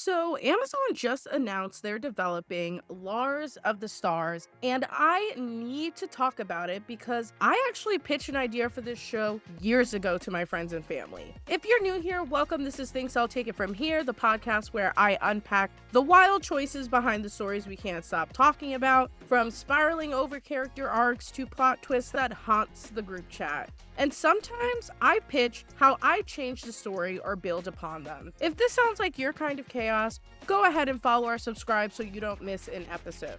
So, Amazon just announced they're developing Lars of the Stars, and I need to talk about it because I actually pitched an idea for this show years ago to my friends and family. If you're new here, welcome. This is Things I'll Take It From Here, the podcast where I unpack the wild choices behind the stories we can't stop talking about, from spiraling over character arcs to plot twists that haunts the group chat. And sometimes I pitch how I change the story or build upon them. If this sounds like your kind of chaos, go ahead and follow or subscribe so you don't miss an episode.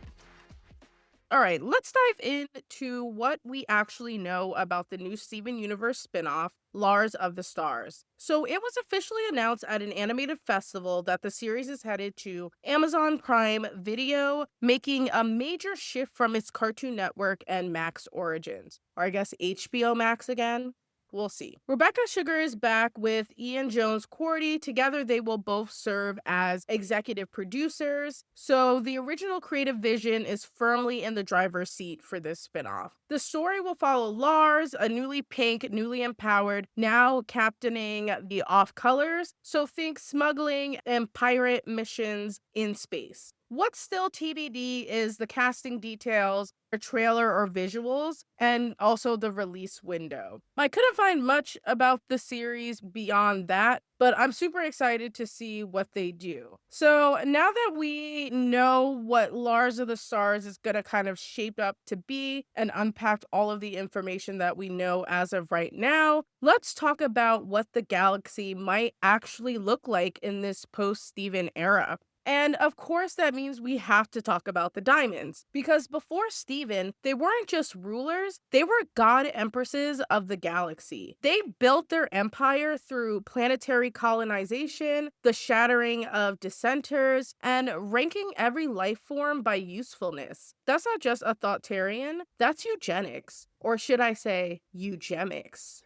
All right, let's dive into what we actually know about the new Steven Universe spinoff, Lars of the Stars. So, it was officially announced at an animated festival that the series is headed to Amazon Prime Video, making a major shift from its Cartoon Network and Max origins. Or I guess HBO Max again? We'll see. Rebecca Sugar is back with Ian Jones Cordy. Together, they will both serve as executive producers. So, the original creative vision is firmly in the driver's seat for this spinoff. The story will follow Lars, a newly pink, newly empowered, now captaining the off colors. So, think smuggling and pirate missions in space. What's still TBD is the casting details, a trailer or visuals, and also the release window. I couldn't find much about the series beyond that, but I'm super excited to see what they do. So now that we know what Lars of the Stars is going to kind of shape up to be and unpack all of the information that we know as of right now, let's talk about what the galaxy might actually look like in this post-Steven era. And of course, that means we have to talk about the diamonds. Because before Steven, they weren't just rulers, they were god empresses of the galaxy. They built their empire through planetary colonization, the shattering of dissenters, and ranking every life form by usefulness. That's not just authoritarian, that's eugenics. Or should I say, eugemics?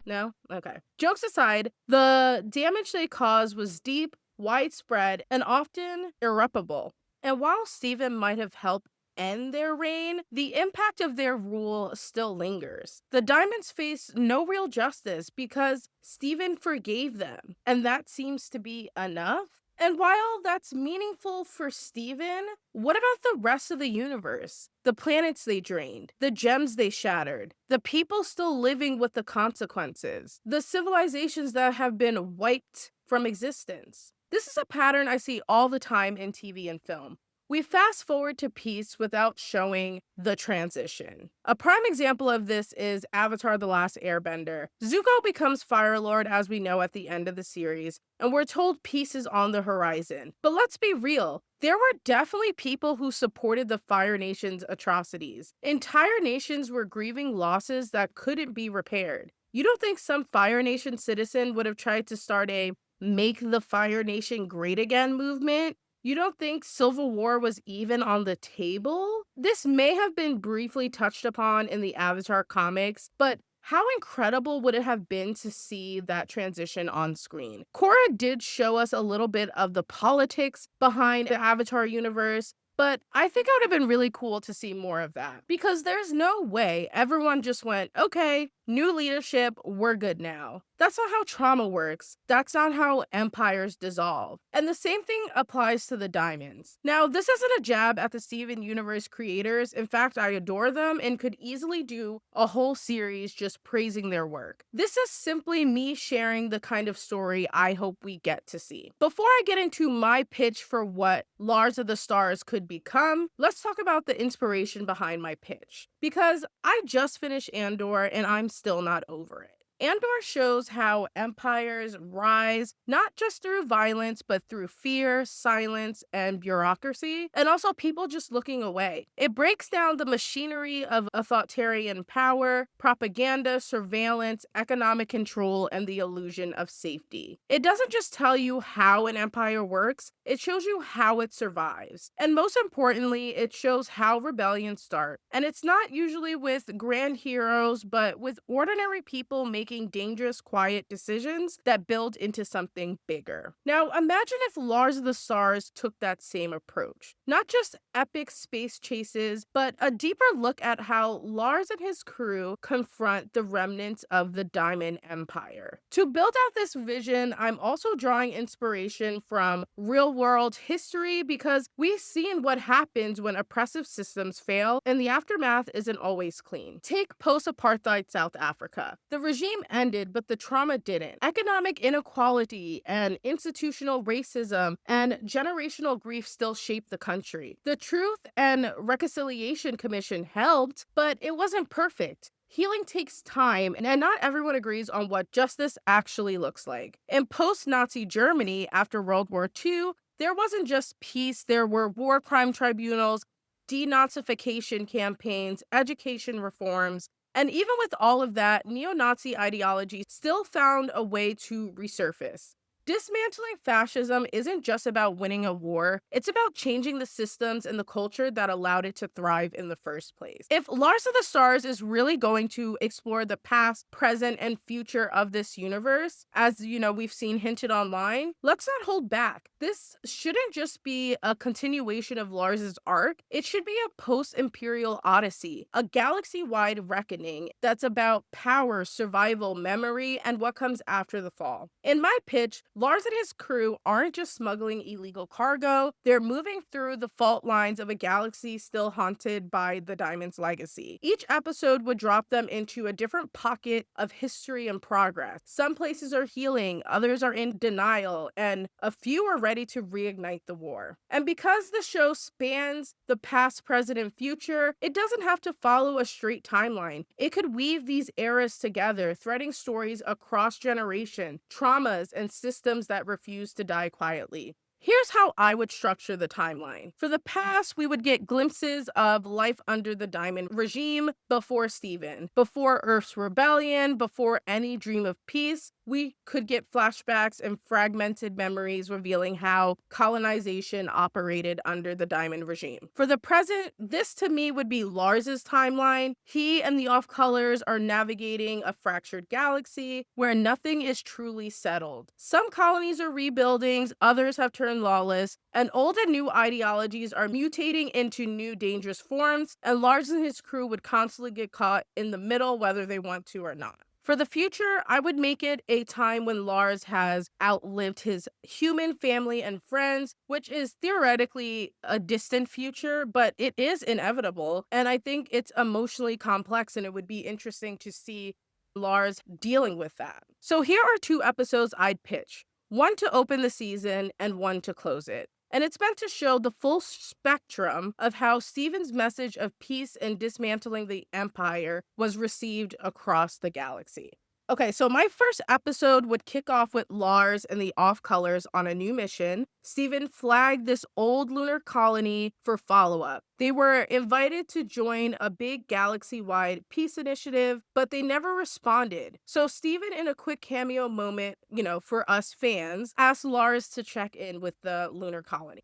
No? Okay. Jokes aside, the damage they caused was deep, widespread, and often irreparable. And while Stephen might have helped end their reign, the impact of their rule still lingers. The Diamonds face no real justice because Stephen forgave them, and that seems to be enough. And while that's meaningful for Stephen, what about the rest of the universe? The planets they drained, the gems they shattered, the people still living with the consequences, the civilizations that have been wiped from existence. This is a pattern I see all the time in TV and film. We fast forward to peace without showing the transition. A prime example of this is Avatar: The Last Airbender. Zuko becomes Fire Lord as we know at the end of the series, and we're told peace is on the horizon. But let's be real, there were definitely people who supported the Fire Nation's atrocities. Entire nations were grieving losses that couldn't be repaired. You don't think some Fire Nation citizen would have tried to start a Make the Fire Nation Great Again movement? You don't think Civil War was even on the table? This may have been briefly touched upon in the Avatar comics, but how incredible would it have been to see that transition on screen? Korra did show us a little bit of the politics behind the Avatar universe, but I think it would have been really cool to see more of that. Because there's no way everyone just went, okay, new leadership, we're good now. That's not how trauma works. That's not how empires dissolve. And the same thing applies to the diamonds. Now, this isn't a jab at the Steven Universe creators. In fact, I adore them and could easily do a whole series just praising their work. This is simply me sharing the kind of story I hope we get to see. Before I get into my pitch for what Lars of the Stars could become, let's talk about the inspiration behind my pitch. Because I just finished Andor and I'm still not over it. Andor shows how empires rise not just through violence, but through fear, silence, and bureaucracy, and also people just looking away. It breaks down the machinery of authoritarian power, propaganda, surveillance, economic control, and the illusion of safety. It doesn't just tell you how an empire works, it shows you how it survives. And most importantly, it shows how rebellions start. And it's not usually with grand heroes, but with ordinary people making making dangerous, quiet decisions that build into something bigger. Now, imagine if Lars of the Stars took that same approach. Not just epic space chases, but a deeper look at how Lars and his crew confront the remnants of the Diamond Empire. To build out this vision, I'm also drawing inspiration from real world history because we've seen what happens when oppressive systems fail and the aftermath isn't always clean. Take post apartheid South Africa. The regime ended, but the trauma didn't. Economic inequality and institutional racism and generational grief still shape the country. The Truth and Reconciliation Commission helped, but it wasn't perfect. Healing takes time, and not everyone agrees on what justice actually looks like. In post Nazi Germany after World War II, there wasn't just peace, there were war crime tribunals, denazification campaigns, education reforms, and even with all of that, neo Nazi ideology still found a way to resurface. Dismantling fascism isn't just about winning a war, it's about changing the systems and the culture that allowed it to thrive in the first place. If Lars of the Stars is really going to explore the past, present, and future of this universe, as we've seen hinted online, let's not hold back. This shouldn't just be a continuation of Lars's arc, it should be a post-imperial odyssey, a galaxy-wide reckoning that's about power, survival, memory, and what comes after the fall. In my pitch, Lars and his crew aren't just smuggling illegal cargo, they're moving through the fault lines of a galaxy still haunted by the Diamond's legacy. Each episode would drop them into a different pocket of history and progress. Some places are healing, others are in denial, and a few are ready to reignite the war. And because the show spans the past, present, and future, it doesn't have to follow a straight timeline. It could weave these eras together, threading stories across generations, traumas, and systems that refuse to die quietly. Here's how I would structure the timeline. For the past, we would get glimpses of life under the Diamond regime before Steven, before Earth's rebellion, before any dream of peace. We could get flashbacks and fragmented memories revealing how colonization operated under the Diamond regime. For the present, this to me would be Lars's timeline. He and the Off-Colors are navigating a fractured galaxy where nothing is truly settled. Some colonies are rebuilding, others have turned lawless, and old and new ideologies are mutating into new dangerous forms, and Lars and his crew would constantly get caught in the middle whether they want to or not. For the future, I would make it a time when Lars has outlived his human family and friends, which is theoretically a distant future, but it is inevitable. And I think it's emotionally complex, and it would be interesting to see Lars dealing with that. So here are 2 episodes I'd pitch. One to open the season and one to close it. And it's meant to show the full spectrum of how Steven's message of peace and dismantling the Empire was received across the galaxy. Okay, so my first episode would kick off with Lars and the Off-Colors on a new mission. Steven flagged this old lunar colony for follow-up. They were invited to join a big galaxy-wide peace initiative, but they never responded. So Steven, in a quick cameo moment, for us fans, asked Lars to check in with the lunar colony.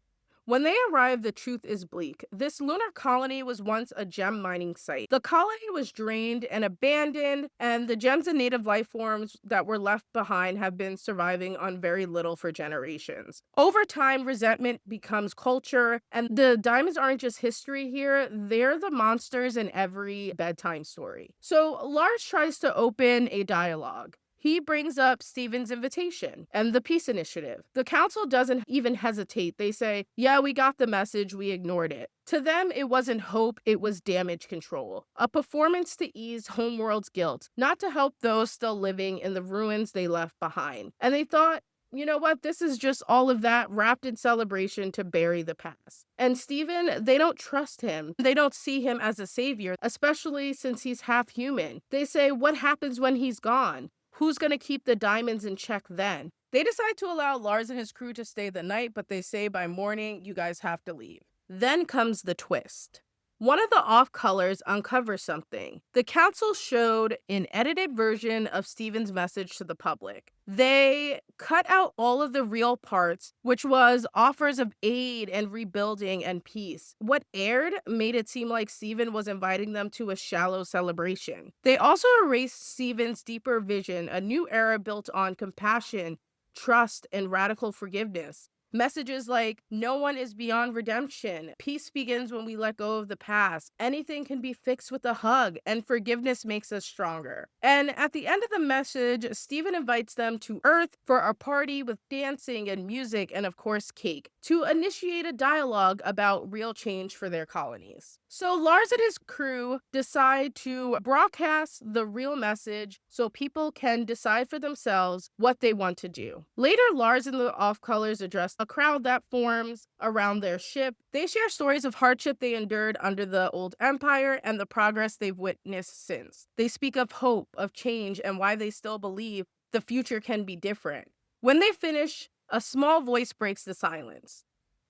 When they arrived, the truth is bleak. This lunar colony was once a gem mining site. The colony was drained and abandoned, and the gems and native life forms that were left behind have been surviving on very little for generations. Over time, resentment becomes culture, and the diamonds aren't just history here, they're the monsters in every bedtime story. So Lars tries to open a dialogue. He brings up Steven's invitation and the peace initiative. The council doesn't even hesitate. They say, yeah, we got the message, we ignored it. To them, it wasn't hope, it was damage control. A performance to ease homeworld's guilt, not to help those still living in the ruins they left behind. And they thought, you know what, this is just all of that wrapped in celebration to bury the past. And Steven, they don't trust him. They don't see him as a savior, especially since he's half human. They say, what happens when he's gone? Who's going to keep the diamonds in check then? They decide to allow Lars and his crew to stay the night, but they say by morning, you guys have to leave. Then comes the twist. One of the off colors uncovers something. The council showed an edited version of Stephen's message to the public. They cut out all of the real parts, which was offers of aid and rebuilding and peace. What aired made it seem like Stephen was inviting them to a shallow celebration. They also erased Stephen's deeper vision, a new era built on compassion, trust, and radical forgiveness. Messages like, no one is beyond redemption. Peace begins when we let go of the past. Anything can be fixed with a hug, and forgiveness makes us stronger. And at the end of the message, Stephen invites them to Earth for a party with dancing and music and, of course, cake to initiate a dialogue about real change for their colonies. So Lars and his crew decide to broadcast the real message so people can decide for themselves what they want to do. Later, Lars and the off-colors address a crowd that forms around their ship. They share stories of hardship they endured under the old empire and the progress they've witnessed since. They speak of hope, of change, and why they still believe the future can be different. When they finish, a small voice breaks the silence.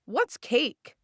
What's cake?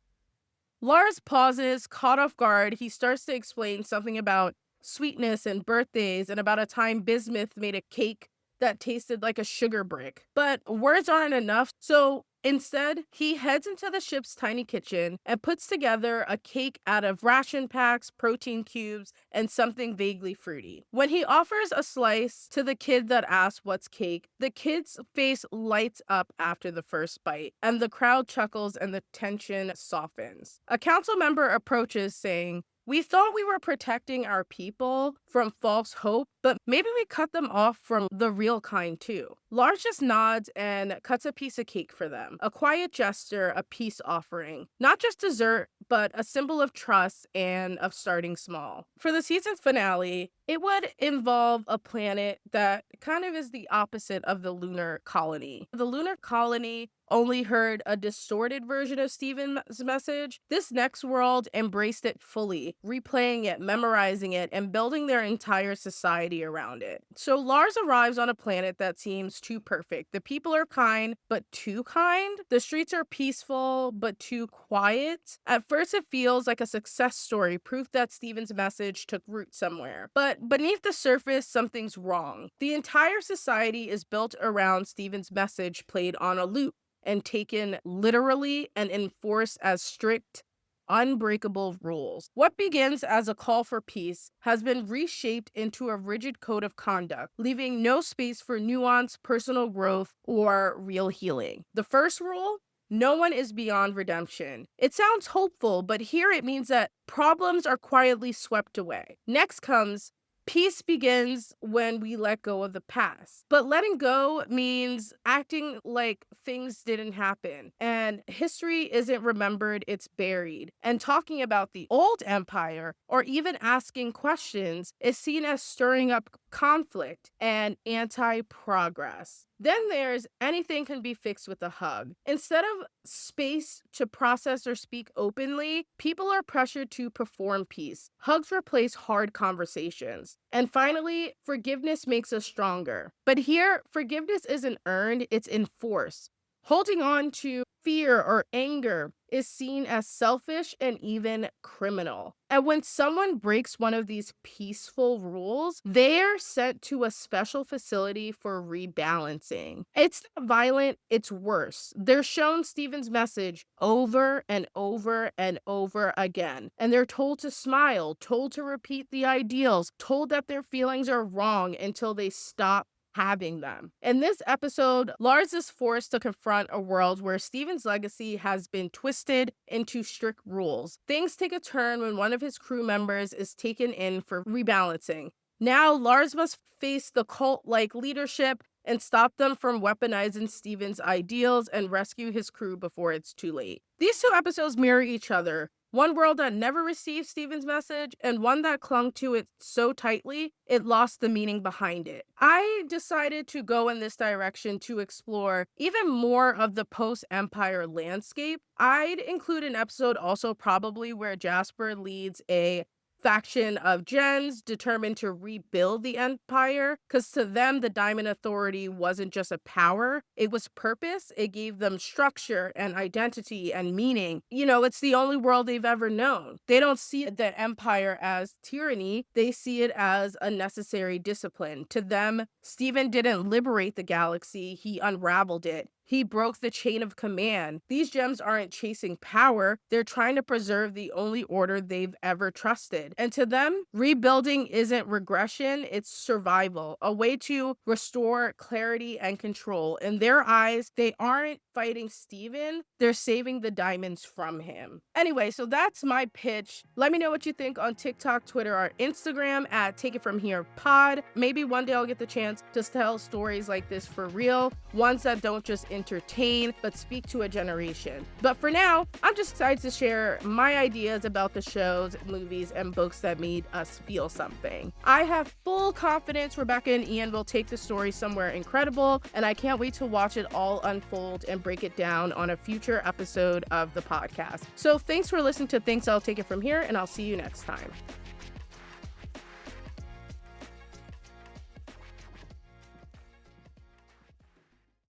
Lars pauses, caught off guard. He starts to explain something about sweetness and birthdays and about a time Bismuth made a cake that tasted like a sugar brick. But words aren't enough, so instead, he heads into the ship's tiny kitchen and puts together a cake out of ration packs, protein cubes, and something vaguely fruity. When he offers a slice to the kid that asks what's cake, the kid's face lights up after the first bite, and the crowd chuckles and the tension softens. A council member approaches saying, we thought we were protecting our people from false hope, but maybe we cut them off from the real kind too. Lars just nods and cuts a piece of cake for them. A quiet gesture, a peace offering. Not just dessert, but a symbol of trust and of starting small. For the season finale, it would involve a planet that kind of is the opposite of the lunar colony. The lunar colony only heard a distorted version of Stephen's message. This next world embraced it fully, replaying it, memorizing it, and building their entire society around it. So Lars arrives on a planet that seems too perfect. The people are kind, but too kind. The streets are peaceful, but too quiet. At first, it feels like a success story, proof that Stephen's message took root somewhere. But beneath the surface, something's wrong. The entire society is built around Stephen's message played on a loop and taken literally and enforced as strict, unbreakable rules. What begins as a call for peace has been reshaped into a rigid code of conduct, leaving no space for nuance, personal growth, or real healing. The first rule: no one is beyond redemption. It sounds hopeful, but here it means that problems are quietly swept away. Next comes, peace begins when we let go of the past. But letting go means acting like things didn't happen. And history isn't remembered, it's buried. And talking about the old empire or even asking questions is seen as stirring up conflict and anti-progress. Then there's anything can be fixed with a hug. Instead of space to process or speak openly, people are pressured to perform peace. Hugs replace hard conversations. And finally, forgiveness makes us stronger. But here, forgiveness isn't earned, it's enforced. Holding on to fear or anger is seen as selfish and even criminal. And when someone breaks one of these peaceful rules, they're sent to a special facility for rebalancing. It's not violent, it's worse. They're shown Stephen's message over and over and over again. And they're told to smile, told to repeat the ideals, told that their feelings are wrong until they stop having them. In this episode, Lars is forced to confront a world where Stephen's legacy has been twisted into strict rules. Things take a turn when one of his crew members is taken in for rebalancing. Now, Lars must face the cult-like leadership and stop them from weaponizing Stephen's ideals and rescue his crew before it's too late. These two episodes mirror each other. One world that never received Stephen's message, and one that clung to it so tightly, it lost the meaning behind it. I decided to go in this direction to explore even more of the post-Empire landscape. I'd include an episode also probably where Jasper leads a faction of gems determined to rebuild the empire, because to them, the Diamond Authority wasn't just a power, it was purpose. It gave them structure and identity and meaning. It's the only world they've ever known. They don't see the empire as tyranny, they see it as a necessary discipline. To them, Stephen didn't liberate the galaxy, he unraveled it. He broke the chain of command. These gems aren't chasing power, they're trying to preserve the only order they've ever trusted. And to them, rebuilding isn't regression, it's survival, a way to restore clarity and control. In their eyes, they aren't fighting Steven, they're saving the diamonds from him. Anyway, so that's my pitch. Let me know what you think on TikTok, Twitter, or Instagram at Take It From Here Pod. Maybe one day I'll get the chance to tell stories like this for real, ones that don't just entertain, but speak to a generation. But for now, I'm just excited to share my ideas about the shows, movies, and books that made us feel something. I have full confidence Rebecca and Ian will take the story somewhere incredible, and I can't wait to watch it all unfold and break it down on a future episode of the podcast. So thanks for listening to Thanks, I'll Take It From Here, and I'll see you next time.